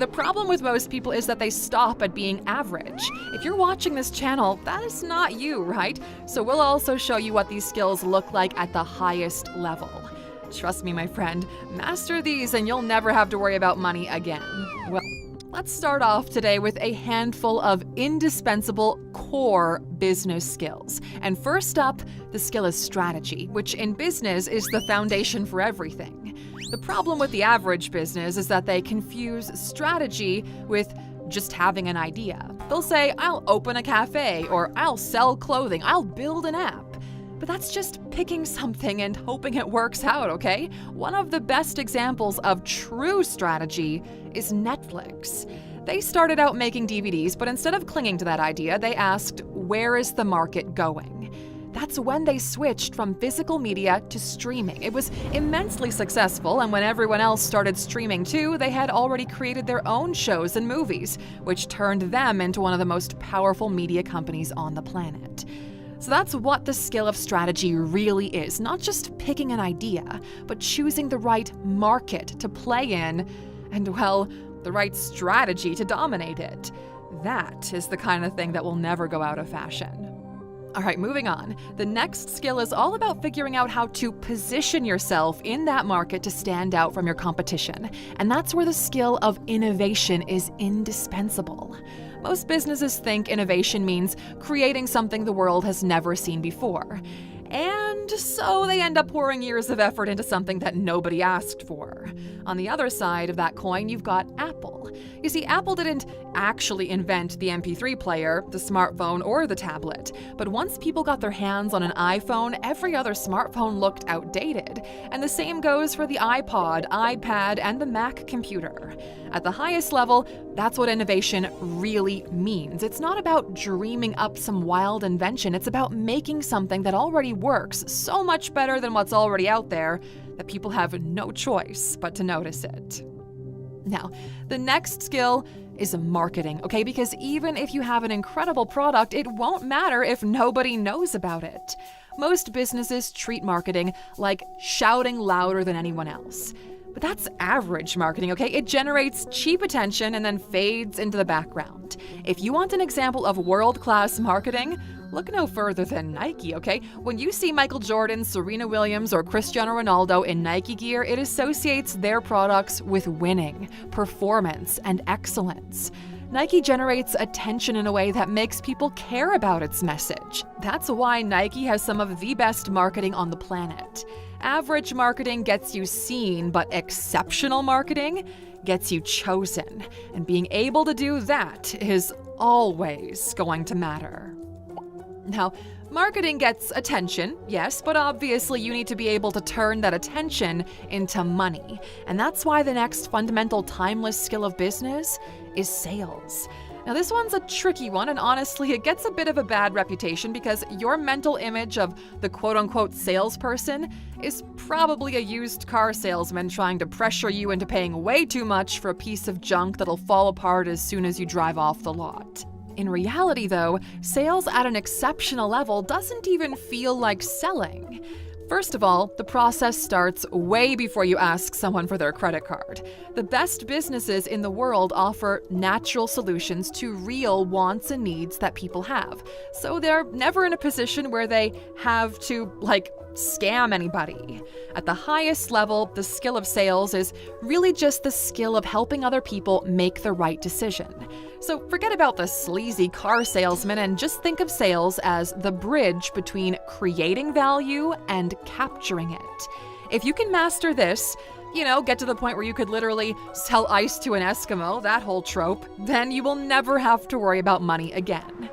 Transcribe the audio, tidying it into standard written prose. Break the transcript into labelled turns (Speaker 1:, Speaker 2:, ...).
Speaker 1: The problem with most people is that they stop at being average. If you're watching this channel, that is not you, right? So we'll also show you what these skills look like at the highest level. Trust me, my friend, master these and you'll never have to worry about money again. Well, let's start off today with a handful of indispensable core business skills. And first up, the skill is strategy, which in business is the foundation for everything. The problem with the average business is that they confuse strategy with just having an idea. They'll say, I'll open a cafe, or I'll sell clothing, I'll build an app. But that's just picking something and hoping it works out, okay? One of the best examples of true strategy is Netflix. They started out making DVDs, but instead of clinging to that idea, they asked, where is the market going? That's when they switched from physical media to streaming. It was immensely successful, and when everyone else started streaming too, they had already created their own shows and movies, which turned them into one of the most powerful media companies on the planet. So that's what the skill of strategy really is, not just picking an idea, but choosing the right market to play in and, well, the right strategy to dominate it. That is the kind of thing that will never go out of fashion. All right, moving on. The next skill is all about figuring out how to position yourself in that market to stand out from your competition. And that's where the skill of innovation is indispensable. Most businesses think innovation means creating something the world has never seen before. And so they end up pouring years of effort into something that nobody asked for. On the other side of that coin, you've got Apple. You see, Apple didn't actually invent the MP3 player, the smartphone, or the tablet. But once people got their hands on an iPhone, every other smartphone looked outdated. And the same goes for the iPod, iPad, and the Mac computer. At the highest level, that's what innovation really means. It's not about dreaming up some wild invention. It's about making something that already works so much better than what's already out there that people have no choice but to notice it. Now, the next skill is marketing, okay? Because even if you have an incredible product, it won't matter if nobody knows about it. Most businesses treat marketing like shouting louder than anyone else. But that's average marketing, okay? It generates cheap attention and then fades into the background. If you want an example of world-class marketing, look no further than Nike, okay? When you see Michael Jordan, Serena Williams, or Cristiano Ronaldo in Nike gear, it associates their products with winning, performance, and excellence. Nike generates attention in a way that makes people care about its message. That's why Nike has some of the best marketing on the planet. Average marketing gets you seen, but exceptional marketing gets you chosen. And being able to do that is always going to matter. Now, marketing gets attention, yes, but obviously you need to be able to turn that attention into money. And that's why the next fundamental timeless skill of business is sales. Now, this one's a tricky one, and honestly, it gets a bit of a bad reputation because your mental image of the quote-unquote salesperson is probably a used car salesman trying to pressure you into paying way too much for a piece of junk that'll fall apart as soon as you drive off the lot. In reality, though, sales at an exceptional level doesn't even feel like selling. First of all, the process starts way before you ask someone for their credit card. The best businesses in the world offer natural solutions to real wants and needs that people have. So they're never in a position where they have to, scam anybody. At the highest level, the skill of sales is really just the skill of helping other people make the right decision. So forget about the sleazy car salesman and just think of sales as the bridge between creating value and capturing it. If you can master this, get to the point where you could literally sell ice to an Eskimo, that whole trope, then you will never have to worry about money again.